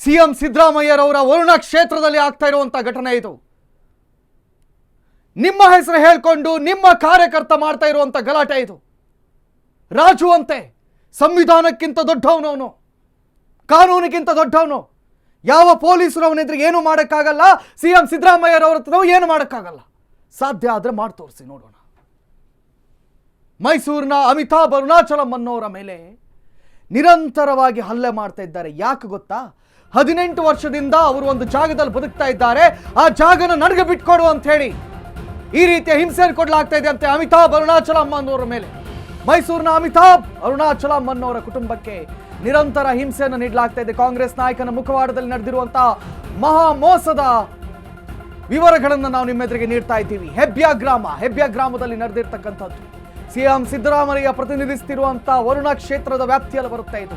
CM ಸಿದ್ದರಾಮಯ್ಯರವರ Varuna ಕ್ಷೇತ್ರದಲ್ಲಿ ಆಗ್ತಾ ಇರುವಂತ ಘಟನೆ ಇದು. ನಿಮ್ಮ ಹೆಸರು ಹೇಳ್ಕೊಂಡು ನಿಮ್ಮ ಕಾರ್ಯಕರ್ತ ಮಾಡ್ತಾ ಇರುವಂತ ಗಲಾಟೆ ಇದು. ರಾಜು ಅಂತೆ, ಸಂವಿಧಾನಕ್ಕಿಂತ ದೊಡ್ಡವನವನು, ಕಾನೂನಿಗಿಂತ ದೊಡ್ಡವನು. ಯಾವ ಪೊಲೀಸರು ಅವನ ಎದುರಿಗೆ ಏನು ಮಾಡೋಕ್ಕಾಗಲ್ಲ, ಸಿಎಂ ಸಿದ್ದರಾಮಯ್ಯರವರ ಹತ್ರ ಏನು ಮಾಡೋಕ್ಕಾಗಲ್ಲ. ಸಾಧ್ಯ ಆದರೆ ಮಾಡಿ ತೋರಿಸಿ ನೋಡೋಣ. ಮೈಸೂರಿನ ಅಮಿತಾಬ್ ಅರುಣಾಚಲಂ ಅನ್ನೋರ ಮೇಲೆ ನಿರಂತರವಾಗಿ ಹಲ್ಲೆ ಮಾಡ್ತಾ ಇದ್ದಾರೆ. ಯಾಕೆ ಗೊತ್ತಾ? 18 ವರ್ಷದಿಂದ ಅವರು ಒಂದು ಜಾಗದಲ್ಲಿ ಬದುಕ್ತಾ ಇದ್ದಾರೆ. ಆ ಜಾಗನ ನನಗೆ ಬಿಟ್ಕೊಡು ಅಂತ ಹೇಳಿ ಈ ರೀತಿಯ ಹಿಂಸೆಯನ್ನು ಕೊಡಲಾಗ್ತಾ ಇದೆ ಅಂತೆ ಅಮಿತಾಬ್ ಅರುಣಾಚಲಂ ಅನ್ನೋರ ಮೇಲೆ. ಮೈಸೂರಿನ ಅಮಿತಾಬ್ ಅರುಣಾಚಲಂ ಅನ್ನೋರ ಕುಟುಂಬಕ್ಕೆ ನಿರಂತರ ಹಿಂಸೆಯನ್ನು ನೀಡಲಾಗ್ತಾ ಇದೆ. ಕಾಂಗ್ರೆಸ್ ನಾಯಕನ ಮುಖವಾಡದಲ್ಲಿ ನಡೆದಿರುವಂತಹ ಮಹಾ ಮೋಸದ ವಿವರಗಳನ್ನು ನಾವು ನಿಮ್ಮ ಎದುರಿಗೆ ನೀಡ್ತಾ ಇದ್ದೀವಿ. ಹೆಬ್ಬ್ಯಾ ಗ್ರಾಮದಲ್ಲಿ ನಡೆದಿರ್ತಕ್ಕಂಥದ್ದು. ಸಿಎಂ ಸಿದ್ದರಾಮಯ್ಯ ಪ್ರತಿನಿಧಿಸುತ್ತಿರುವಂತ ವರುಣ ಕ್ಷೇತ್ರದ ವ್ಯಾಪ್ತಿಯಲ್ಲಿ ಬರುತ್ತೆ ಇದು.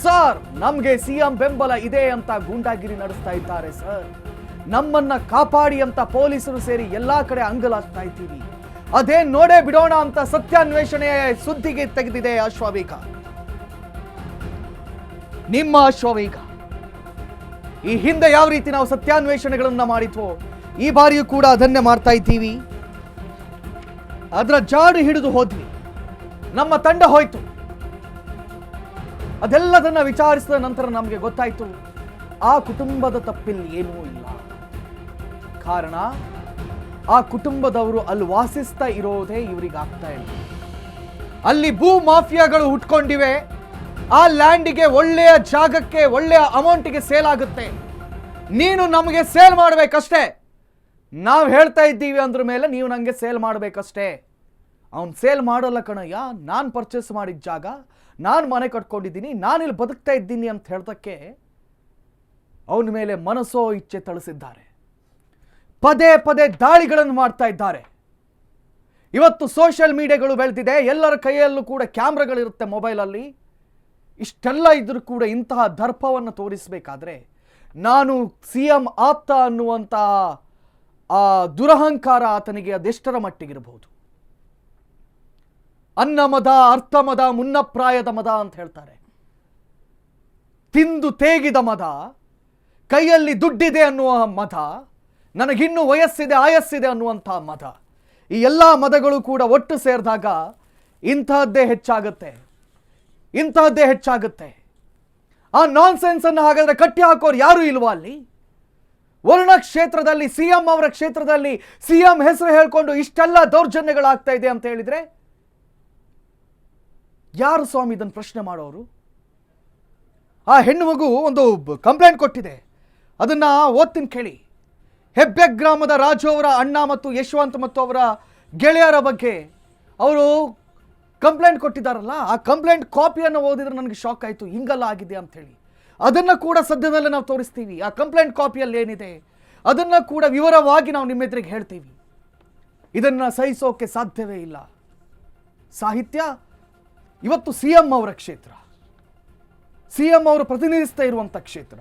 ಸರ್, ನಮ್ಗೆ ಸಿಎಂ ಬೆಂಬಲ ಇದೆ ಅಂತ ಗೂಂಡಾಗಿರಿ ನಡೆಸ್ತಾ ಇದ್ದಾರೆ ಸರ್. ನಮ್ಮನ್ನ ಕಾಪಾಡಿ ಅಂತ ಪೊಲೀಸರು ಸೇರಿ ಎಲ್ಲಾ ಕಡೆ ಅಂಗಲಾಗ್ತಾ ಇದ್ದೀವಿ. ಅದೇ ನೋಡೇ ಬಿಡೋಣ ಅಂತ ಸತ್ಯಾನ್ವೇಷಣೆ ಸುದ್ದಿಗೆ ತೆಗೆದಿದೆ ಅಶ್ವವೇಗ. ನಿಮ್ಮ ಅಶ್ವವೇಗ ಈ ಹಿಂದೆ ಯಾವ ರೀತಿ ನಾವು ಸತ್ಯಾನ್ವೇಷಣೆಗಳನ್ನ ಮಾಡಿದ್ವೋ ಈ ಬಾರಿಯೂ ಕೂಡ ಅದನ್ನೇ ಮಾಡ್ತಾ ಇದ್ದೀವಿ. ಅದರ ಜಾಡು ಹಿಡಿದು ಹೋದ್ವಿ. ನಮ್ಮ ತಂಡ ಹೋಯ್ತು. ಅದೆಲ್ಲದನ್ನ ವಿಚಾರಿಸಿದ ನಂತರ ನಮಗೆ ಗೊತ್ತಾಯ್ತು ಆ ಕುಟುಂಬದ ತಪ್ಪಿಲ್ಲಿ ಏನೂ ಇಲ್ಲ. ಕಾರಣ ಆ ಕುಟುಂಬದವರು ಅಲ್ಲಿ ವಾಸಿಸ್ತಾ ಇರೋದೇ ಇವರಿಗೆ ಆಗ್ತಾ ಇಲ್ಲ. ಅಲ್ಲಿ ಭೂ ಮಾಫಿಯಾಗಳು ಹುಟ್ಕೊಂಡಿವೆ. ಆ ಲ್ಯಾಂಡಿಗೆ ಒಳ್ಳೆಯ ಜಾಗಕ್ಕೆ ಒಳ್ಳೆಯ ಅಮೌಂಟಿಗೆ ಸೇಲ್ ಆಗುತ್ತೆ. ನೀನು ನಮಗೆ ಸೇಲ್ ಮಾಡಬೇಕಷ್ಟೇ. ನಾವು ಹೇಳ್ತಾ ಇದ್ದೀವಿ ಅಂದ್ರ ಮೇಲೆ ನೀವು ನನಗೆ ಸೇಲ್ ಮಾಡಬೇಕಷ್ಟೇ. ಅವನು ಸೇಲ್ ಮಾಡೋಲ್ಲ ಕಣಯ್ಯ, ನಾನು ಪರ್ಚೇಸ್ ಮಾಡಿದ ಜಾಗ, ನಾನು ಮನೆ ಕಟ್ಕೊಂಡಿದ್ದೀನಿ, ನಾನಿಲ್ಲಿ ಬದುಕ್ತಾ ಇದ್ದೀನಿ ಅಂತ ಹೇಳ್ದಕ್ಕೆ ಅವನ ಮೇಲೆ ಮನಸ್ಸೋ ಇಚ್ಛೆ ತಳಿಸಿದ್ದಾರೆ. ಪದೇ ಪದೇ ದಾಳಿಗಳನ್ನು ಮಾಡ್ತಾ ಇದ್ದಾರೆ. ಇವತ್ತು ಸೋಷಿಯಲ್ ಮೀಡಿಯಾಗಳು ಬೆಳೆದಿದೆ. ಎಲ್ಲರ ಕೈಯಲ್ಲೂ ಕೂಡ ಕ್ಯಾಮ್ರಾಗಳಿರುತ್ತೆ ಮೊಬೈಲಲ್ಲಿ. ಇಷ್ಟೆಲ್ಲ ಇದ್ರೂ ಕೂಡ ಇಂತಹ ದರ್ಪವನ್ನು ತೋರಿಸಬೇಕಾದ್ರೆ ನಾನು ಸಿಎಂ ಆಪ್ತ ಅನ್ನುವಂತಹ ಆ ದುರಹಂಕಾರ ಆತನಿಗೆ ಅದೆಷ್ಟರ ಮಟ್ಟಿಗಿರಬಹುದು. ಅನ್ನ ಮದ, ಅರ್ಥ ಮದ, ಮುನ್ನಪ್ರಾಯದ ಮದ ಅಂತ ಹೇಳ್ತಾರೆ. ತಿಂದು ತೇಗಿದ ಮದ, ಕೈಯಲ್ಲಿ ದುಡ್ಡಿದೆ ಅನ್ನುವ ಮದ, ನನಗಿನ್ನೂ ವಯಸ್ಸಿದೆ ಆಯಸ್ಸಿದೆ ಅನ್ನುವಂತಹ ಮದ. ಈ ಎಲ್ಲ ಮದಗಳು ಕೂಡ ಒಟ್ಟು ಸೇರಿದಾಗ ಇಂತಹದ್ದೇ ಹೆಚ್ಚಾಗುತ್ತೆ. ಆ ನಾನ್ಸೆನ್ಸ್ ಅನ್ನು ಹಾಗಾದ್ರೆ ಕಟ್ಟಿ ಹಾಕೋರು ಯಾರು ಇಲ್ವಾ ಅಲ್ಲಿ? ವರುಣ ಕ್ಷೇತ್ರದಲ್ಲಿ, ಸಿಎಂ ಅವರ ಕ್ಷೇತ್ರದಲ್ಲಿ ಸಿಎಂ ಹೆಸರು ಹೇಳ್ಕೊಂಡು ಇಷ್ಟೆಲ್ಲ ದೌರ್ಜನ್ಯಗಳಾಗ್ತಾ ಇದೆ ಅಂತ ಹೇಳಿದ್ರೆ ಯಾರು ಸ್ವಾಮಿ ಇದನ್ನು ಪ್ರಶ್ನೆ ಮಾಡೋರು? ಆ ಹೆಣ್ಣು ಮಗು ಒಂದು ಕಂಪ್ಲೇಂಟ್ ಕೊಟ್ಟಿದೆ. ಅದನ್ನ ಓದ್ತೀನಿ ಕೇಳಿ. ಹೆಬ್ಬ್ಯಾ ಗ್ರಾಮದ ರಾಜು ಅವರ ಅಣ್ಣ ಮತ್ತು ಯಶವಂತ್ ಮತ್ತು ಅವರ ಗೆಳೆಯರ ಬಗ್ಗೆ ಅವರು ಕಂಪ್ಲೇಂಟ್ ಕೊಟ್ಟಿದ್ದಾರಲ್ಲ, ಆ ಕಂಪ್ಲೇಂಟ್ ಕಾಪಿಯನ್ನು ಓದಿದ್ರೆ ನನಗೆ ಶಾಕ್ ಆಯಿತು. ಹಿಂಗೆಲ್ಲ ಆಗಿದೆ ಅಂತ ಹೇಳಿ ಅದನ್ನು ಕೂಡ ಸದ್ಯದಲ್ಲೇ ನಾವು ತೋರಿಸ್ತೀವಿ. ಆ ಕಂಪ್ಲೇಂಟ್ ಕಾಪಿಯಲ್ಲಿ ಏನಿದೆ ಅದನ್ನು ಕೂಡ ವಿವರವಾಗಿ ನಾವು ನಿಮ್ಮ ಎದುರಿಗೆ ಹೇಳ್ತೀವಿ. ಇದನ್ನು ಸಹಿಸೋಕೆ ಸಾಧ್ಯವೇ ಇಲ್ಲ. ಸಾಹಿತ್ಯ ಇವತ್ತು ಸಿಎಂ ಅವರ ಕ್ಷೇತ್ರ, ಸಿಎಂ ಅವರು ಪ್ರತಿನಿಧಿಸ್ತಾ ಇರುವಂಥ ಕ್ಷೇತ್ರ,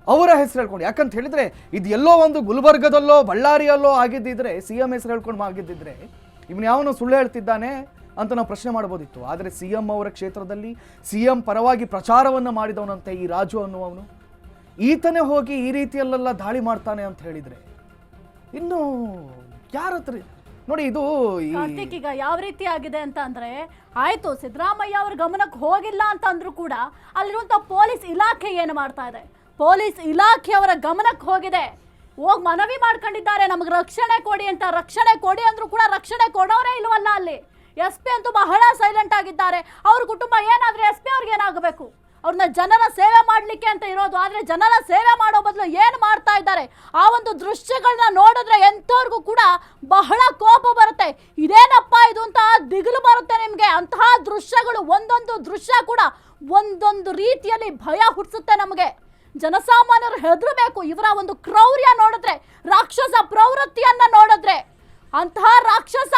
ಅವರ ಹೆಸರು ಹೇಳ್ಕೊಂಡು. ಯಾಕಂತ ಹೇಳಿದ್ರೆ ಇದು ಎಲ್ಲೋ ಒಂದು ಗುಲ್ಬರ್ಗದಲ್ಲೋ ಬಳ್ಳಾರಿಯಲ್ಲೋ ಆಗಿದ್ದಿದ್ರೆ, ಸಿಎಂ ಹೆಸರು ಹೇಳ್ಕೊಂಡು ಆಗಿದ್ದಿದ್ರೆ ಇವನು ಯಾವನೋ ಸುಳ್ಳು ಹೇಳ್ತಿದ್ದಾನೆ ಅಂತ ನಾವು ಪ್ರಶ್ನೆ ಮಾಡ್ಬೋದಿತ್ತು. ಆದರೆ ಸಿಎಂ ಅವರ ಕ್ಷೇತ್ರದಲ್ಲಿ ಸಿಎಂ ಪರವಾಗಿ ಪ್ರಚಾರವನ್ನು ಮಾಡಿದವನಂತೆ ಈ ರಾಜು ಅನ್ನುವವನು, ಈತನೇ ಹೋಗಿ ಈ ರೀತಿಯಲ್ಲೆಲ್ಲ ದಾಳಿ ಮಾಡ್ತಾನೆ ಅಂತ ಹೇಳಿದ್ರೆ ಇನ್ನು ಯಾರ ಹತ್ರ ನೋಡಿ. ಇದು ಕಾರ್ತಿಕ್ ಈಗ ಯಾವ ರೀತಿ ಆಗಿದೆ ಅಂತ ಅಂದ್ರೆ, ಆಯ್ತು ಸಿದ್ದರಾಮಯ್ಯ ಅವ್ರ ಗಮನಕ್ಕೆ ಹೋಗಿಲ್ಲ ಅಂತ ಅಂದ್ರೂ ಕೂಡ ಅಲ್ಲಿರುವಂತ ಪೊಲೀಸ್ ಇಲಾಖೆ ಏನು ಮಾಡ್ತಾ ಇದೆ? ಪೊಲೀಸ್ ಇಲಾಖೆಯವರ ಗಮನಕ್ಕೆ ಹೋಗಿದೆ. ಹೋಗಿ ಮನವಿ ಮಾಡ್ಕೊಂಡಿದ್ದಾರೆ, ನಮಗೆ ರಕ್ಷಣೆ ಕೊಡಿ ಅಂತ. ರಕ್ಷಣೆ ಕೊಡಿ ಅಂದ್ರೂ ಕೂಡ ರಕ್ಷಣೆ ಕೊಡೋರೇ ಇಲ್ವಲ್ಲ ಅಲ್ಲಿ. SP ಅಂತೂ ಬಹಳ ಸೈಲೆಂಟ್ ಆಗಿದ್ದಾರೆ. ಅವ್ರ ಕುಟುಂಬ ಏನಾದ್ರೆ SP ಅವ್ರಿಗೆ ಏನಾಗಬೇಕು? ಅವ್ರನ್ನ ಜನರ ಸೇವೆ ಮಾಡಲಿಕ್ಕೆ ಅಂತ ಇರೋದು. ಆದರೆ ಜನರ ಸೇವೆ ಮಾಡೋ ಬದಲು ಏನು ಮಾಡ್ತಾ ಇದ್ದಾರೆ? ಆ ಒಂದು ದೃಶ್ಯಗಳನ್ನ ನೋಡಿದ್ರೆ ಎಂಥವ್ರಿಗೂ ಕೂಡ ಬಹಳ ಕೋಪ ಬರುತ್ತೆ. ಇದೇನಪ್ಪ ಇದು ಅಂತ ದಿಗಿಲು ಬರುತ್ತೆ ನಿಮಗೆ. ಅಂತಹ ದೃಶ್ಯಗಳು, ಒಂದೊಂದು ದೃಶ್ಯ ಕೂಡ ಒಂದೊಂದು ರೀತಿಯಲ್ಲಿ ಭಯ ಹುಟ್ಟಿಸುತ್ತೆ ನಮಗೆ. ಜನಸಾಮಾನ್ಯರು ಹೆದರಬೇಕು. ಇವರ ಒಂದು ಕ್ರೌರ್ಯ ನೋಡಿದ್ರೆ, ರಾಕ್ಷಸ ಪ್ರವೃತ್ತಿಯನ್ನ ನೋಡಿದ್ರೆ, ಅಂತಹ ರಾಕ್ಷಸ